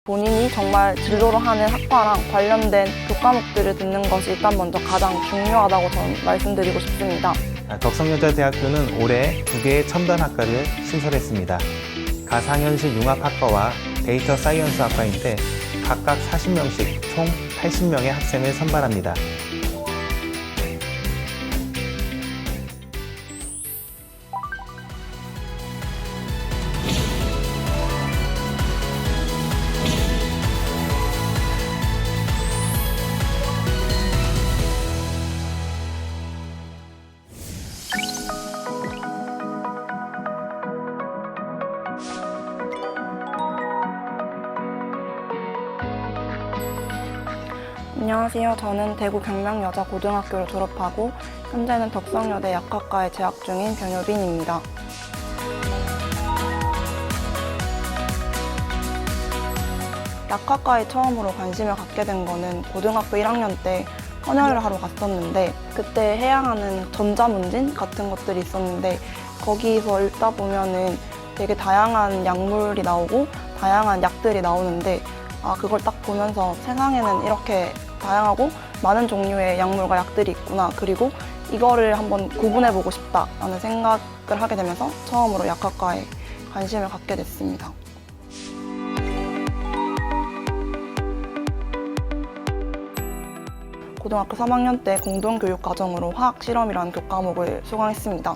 본인이 정말 진로로 하는 학과랑 관련된 교과목들을 듣는 것이 일단 먼저 가장 중요하다고 저는 말씀드리고 싶습니다. 덕성여자대학교는 올해 2개의 첨단학과를 신설했습니다. 가상현실 융합학과와 데이터 사이언스 학과인데 각각 40명씩 총 80명의 학생을 선발합니다. 안녕하세요. 저는 대구 경명여자고등학교를 졸업하고 현재는 덕성여대 약학과에 재학 중인 변효빈입니다. 약학과에 처음으로 관심을 갖게 된 거는 고등학교 1학년 때 헌혈을 하러 갔었는데 그때 해야 하는 전자문진 같은 것들이 있었는데 거기서 읽다 보면은 되게 다양한 약물이 나오고 다양한 약들이 나오는데 그걸 딱 보면서 세상에는 이렇게 다양하고 많은 종류의 약물과 약들이 있구나. 그리고 이거를 한번 구분해보고 싶다라는 생각을 하게 되면서 처음으로 약학과에 관심을 갖게 됐습니다. 고등학교 3학년 때 공동교육과정으로 화학실험이라는 교과목을 수강했습니다.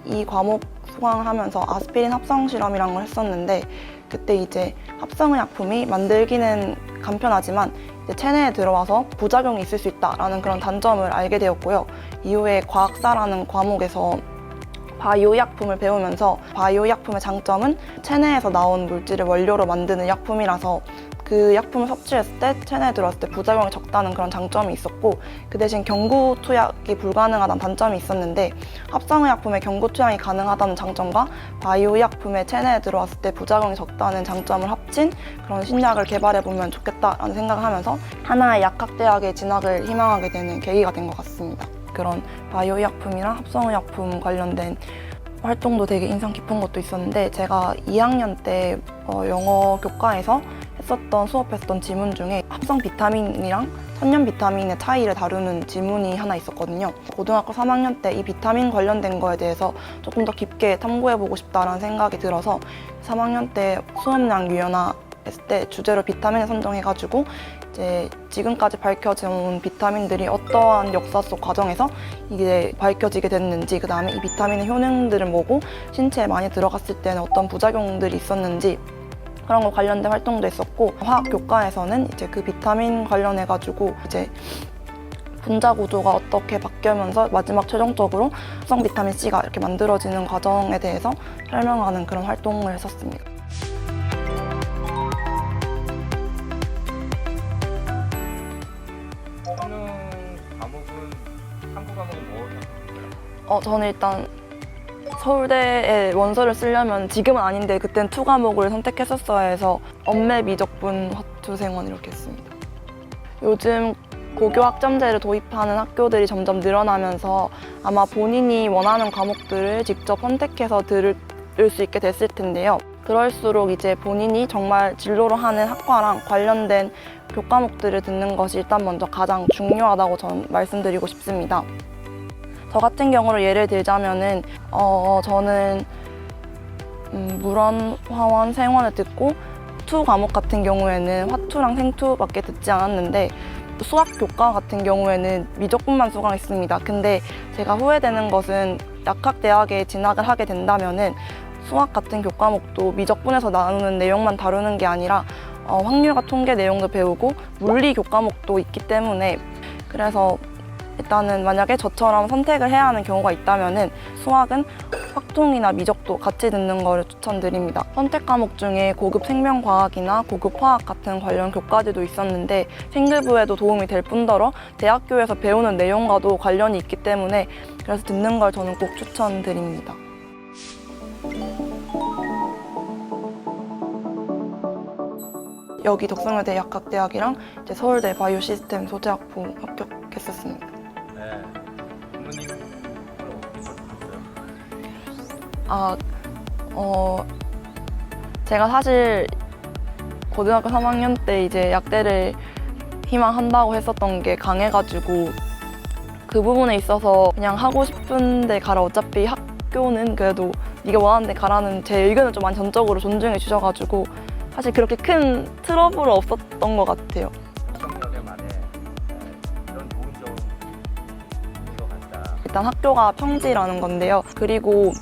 이 과목 수강을 하면서 아스피린 합성 실험이라는 걸 했었는데 그때 이제 합성의약품이 만들기는 간편하지만 이제 체내에 들어와서 부작용이 있을 수 있다라는 그런 단점을 알게 되었고요. 이후에 과학사라는 과목에서 바이오 약품을 배우면서 바이오 약품의 장점은 체내에서 나온 물질을 원료로 만드는 약품이라서 그 약품을 섭취했을 때 체내에 들어왔을 때 부작용이 적다는 그런 장점이 있었고 그 대신 경구 투약이 불가능하다는 단점이 있었는데 합성의약품의 경구 투약이 가능하다는 장점과 바이오의약품의 체내에 들어왔을 때 부작용이 적다는 장점을 합친 그런 신약을 개발해보면 좋겠다라는 생각을 하면서 하나의 약학대학에 진학을 희망하게 되는 계기가 된 것 같습니다. 그런 바이오의약품이랑 합성의약품 관련된 활동도 되게 인상 깊은 것도 있었는데 제가 2학년 때 영어 교과에서 수업했던 지문 중에 합성 비타민이랑 천연 비타민의 차이를 다루는 지문이 하나 있었거든요. 고등학교 3학년 때 이 비타민 관련된 거에 대해서 조금 더 깊게 탐구해보고 싶다라는 생각이 들어서 3학년 때 수험량 유연화 했을 때 주제로 비타민을 선정해가지고 이제 지금까지 밝혀진 비타민들이 어떠한 역사 속 과정에서 이게 밝혀지게 됐는지 그 다음에 이 비타민의 효능들은 뭐고 신체에 많이 들어갔을 때는 어떤 부작용들이 있었는지 그런 거 관련된 활동도 있었고 화학 교과에서는 이제 그 비타민 관련해가지고 이제 분자 구조가 어떻게 바뀌면서 마지막 최종적으로 합성 비타민 C가 이렇게 만들어지는 과정에 대해서 설명하는 그런 활동을 했었습니다. 하는 과목은 탐구 과목은 뭐 하셨어요? 저는 일단 서울대에 원서를 쓰려면 지금은 아닌데 그땐 2과목을 선택했었어야 해서 엄매 미적분 화투생원 이렇게 했습니다. 요즘 고교 학점제를 도입하는 학교들이 점점 늘어나면서 아마 본인이 원하는 과목들을 직접 선택해서 들을 수 있게 됐을 텐데요. 그럴수록 이제 본인이 정말 진로로 하는 학과랑 관련된 교과목들을 듣는 것이 일단 먼저 가장 중요하다고 저는 말씀드리고 싶습니다. 저 같은 경우로 예를 들자면은 저는 물원, 화원, 생원을 듣고 투 과목 같은 경우에는 화투랑 생투밖에 듣지 않았는데 수학 교과 같은 경우에는 미적분만 수강했습니다. 근데 제가 후회되는 것은 약학대학에 진학을 하게 된다면은 수학 같은 교과목도 미적분에서 나누는 내용만 다루는 게 아니라 확률과 통계 내용도 배우고 물리 교과목도 있기 때문에 그래서 일단은 만약에 저처럼 선택을 해야 하는 경우가 있다면은 수학은 확통이나 미적도 같이 듣는 거를 추천드립니다. 선택 과목 중에 고급 생명과학이나 고급 화학 같은 관련 교과들도 있었는데 생기부에도 도움이 될 뿐더러 대학교에서 배우는 내용과도 관련이 있기 때문에 그래서 듣는 걸 저는 꼭 추천드립니다. 여기 덕성여대 약학대학이랑 이제 서울대 바이오시스템 소재학부 합격했었습니다. 네. 부모님 어떻게 생각하세요? 제가 사실 고등학교 3학년 때 이제 약대를 희망한다고 했었던 게 강해가지고 그 부분에 있어서 그냥 하고 싶은 데 가라, 어차피 학교는 그래도 네가 원하는 데 가라는 제 의견을 좀 많이 전적으로 존중해 주셔가지고 사실 그렇게 큰 트러블은 없었던 것 같아요. 덕성여대만의 이런 좋은 점인 것 같다. 일단 학교가 평지라는 건데요. 그리고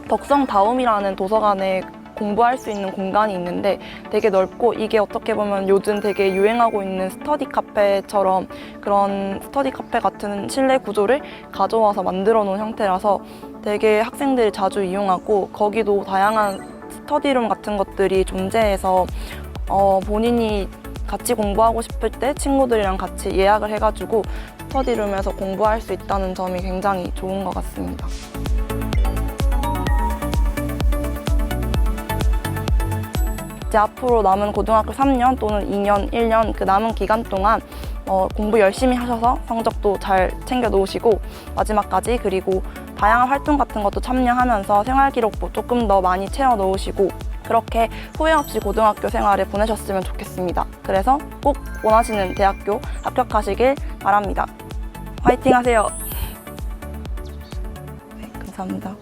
덕성다움이라는 도서관에 공부할 수 있는 공간이 있는데 되게 넓고, 이게 어떻게 보면 요즘 되게 유행하고 있는 스터디 카페처럼 그런 스터디 카페 같은 실내 구조를 가져와서 만들어 놓은 형태라서 되게 학생들이 자주 이용하고, 거기도 다양한 스터디룸 같은 것들이 존재해서 본인이 같이 공부하고 싶을 때 친구들이랑 같이 예약을 해가지고 스터디룸에서 공부할 수 있다는 점이 굉장히 좋은 것 같습니다. 이제 앞으로 남은 고등학교 3년 또는 2년, 1년 그 남은 기간 동안 공부 열심히 하셔서 성적도 잘 챙겨 놓으시고 마지막까지, 그리고 다양한 활동 같은 것도 참여하면서 생활기록부 조금 더 많이 채워 놓으시고 그렇게 후회 없이 고등학교 생활을 보내셨으면 좋겠습니다. 그래서 꼭 원하시는 대학교 합격하시길 바랍니다. 화이팅 하세요. 네, 감사합니다.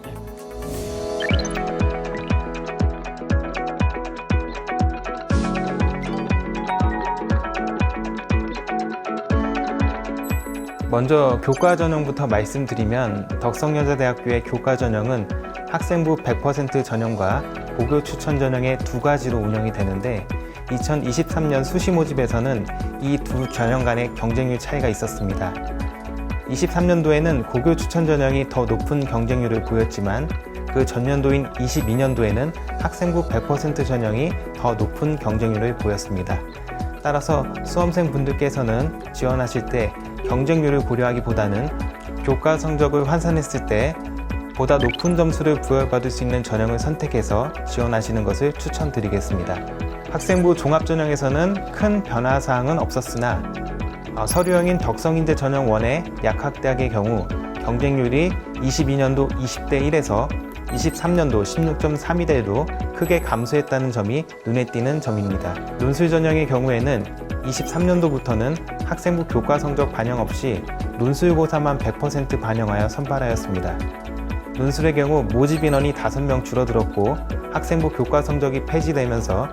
먼저 교과 전형부터 말씀드리면 덕성여자대학교의 교과 전형은 학생부 100% 전형과 고교 추천 전형의 두 가지로 운영이 되는데 2023년 수시 모집에서는 이 두 전형 간의 경쟁률 차이가 있었습니다. 23년도에는 고교 추천 전형이 더 높은 경쟁률을 보였지만 그 전년도인 22년도에는 학생부 100% 전형이 더 높은 경쟁률을 보였습니다. 따라서 수험생 분들께서는 지원하실 때 경쟁률을 고려하기보다는 교과 성적을 환산했을 때 보다 높은 점수를 부여받을 수 있는 전형을 선택해서 지원하시는 것을 추천드리겠습니다. 학생부 종합전형에서는 큰 변화사항은 없었으나 서류형인 덕성인재 전형 1의 약학대학의 경우 경쟁률이 22년도 20대 1에서 23년도 16.32대로 크게 감소했다는 점이 눈에 띄는 점입니다. 논술 전형의 경우에는 23년도부터는 학생부 교과 성적 반영 없이 논술고사만 100% 반영하여 선발하였습니다. 논술의 경우 모집 인원이 5명 줄어들었고 학생부 교과 성적이 폐지되면서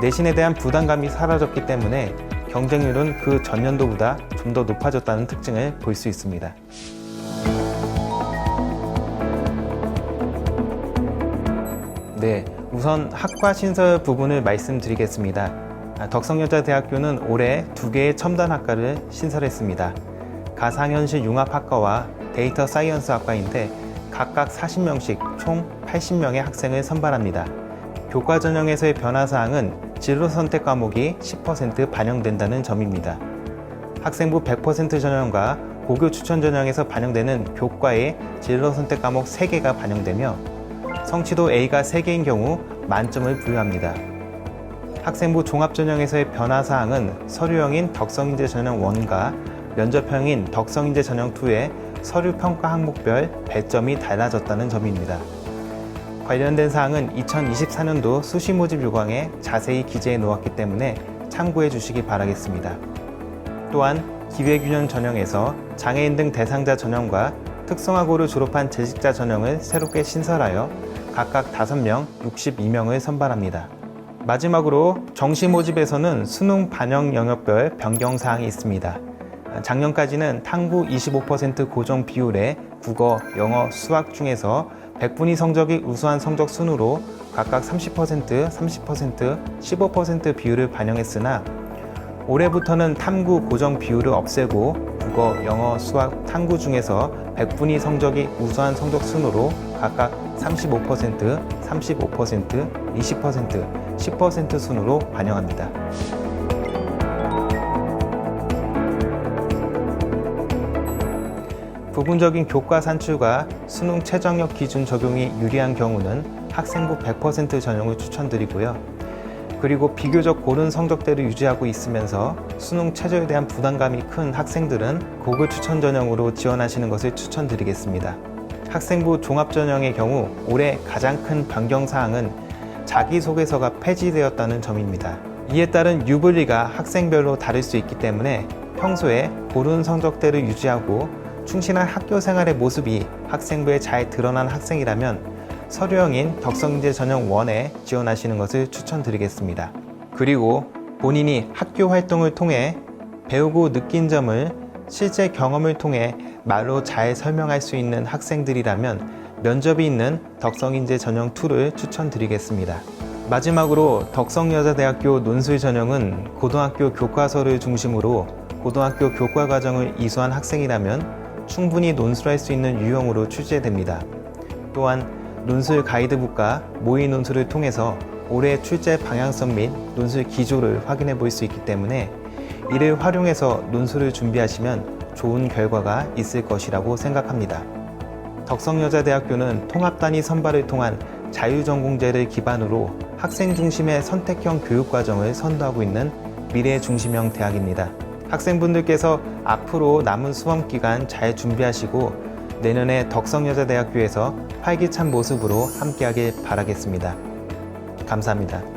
내신에 대한 부담감이 사라졌기 때문에 경쟁률은 그 전년도보다 좀 더 높아졌다는 특징을 볼 수 있습니다. 네, 우선 학과 신설 부분을 말씀드리겠습니다. 덕성여자대학교는 올해 2개의 첨단 학과를 신설했습니다. 가상현실 융합학과와 데이터 사이언스 학과인데 각각 40명씩 총 80명의 학생을 선발합니다. 교과 전형에서의 변화사항은 진로 선택 과목이 10% 반영된다는 점입니다. 학생부 100% 전형과 고교 추천 전형에서 반영되는 교과의 진로 선택 과목 3개가 반영되며 성취도 A가 3개인 경우 만점을 부여합니다. 학생부 종합전형에서의 변화사항은 서류형인 덕성인재 전형 1과 면접형인 덕성인재 전형 2의 서류평가 항목별 배점이 달라졌다는 점입니다. 관련된 사항은 2024년도 수시 모집 요강에 자세히 기재해 놓았기 때문에 참고해 주시기 바라겠습니다. 또한 기회균형 전형에서 장애인 등 대상자 전형과 특성화고를 졸업한 재직자 전형을 새롭게 신설하여 각각 5명, 62명을 선발합니다. 마지막으로 정시 모집에서는 수능 반영 영역별 변경 사항이 있습니다. 작년까지는 탕구 25% 고정 비율의 국어, 영어, 수학 중에서 100분위 성적이 우수한 성적 순으로 각각 30%, 30%, 15% 비율을 반영했으나 올해부터는 탐구 고정 비율을 없애고 국어, 영어, 수학, 탕구 중에서 100분위 성적이 우수한 성적 순으로 각각 35%, 35%, 20%, 10% 순으로 반영합니다. 부분적인 교과 산출과 수능 최저학력 기준 적용이 유리한 경우는 학생부 100% 전형을 추천드리고요. 그리고 비교적 고른 성적대를 유지하고 있으면서 수능 최저에 대한 부담감이 큰 학생들은 고교 추천 전형으로 지원하시는 것을 추천드리겠습니다. 학생부 종합전형의 경우 올해 가장 큰 변경 사항은 자기소개서가 폐지되었다는 점입니다. 이에 따른 유불리가 학생별로 다를 수 있기 때문에 평소에 고른 성적대를 유지하고 충실한 학교 생활의 모습이 학생부에 잘 드러난 학생이라면 서류형인 덕성인재 전형 1에 지원하시는 것을 추천드리겠습니다. 그리고 본인이 학교 활동을 통해 배우고 느낀 점을 실제 경험을 통해 말로 잘 설명할 수 있는 학생들이라면 면접이 있는 덕성인재 전형 2를 추천드리겠습니다. 마지막으로 덕성여자대학교 논술 전형은 고등학교 교과서를 중심으로 고등학교 교과 과정을 이수한 학생이라면 충분히 논술할 수 있는 유형으로 출제됩니다. 또한 논술 가이드북과 모의 논술을 통해서 올해 출제 방향성 및 논술 기조를 확인해 볼 수 있기 때문에 이를 활용해서 논술을 준비하시면 좋은 결과가 있을 것이라고 생각합니다. 덕성여자대학교는 통합단위 선발을 통한 자유전공제를 기반으로 학생 중심의 선택형 교육과정을 선도하고 있는 미래 중심형 대학입니다. 학생분들께서 앞으로 남은 수험기간 잘 준비하시고 내년에 덕성여자대학교에서 활기찬 모습으로 함께하길 바라겠습니다. 감사합니다.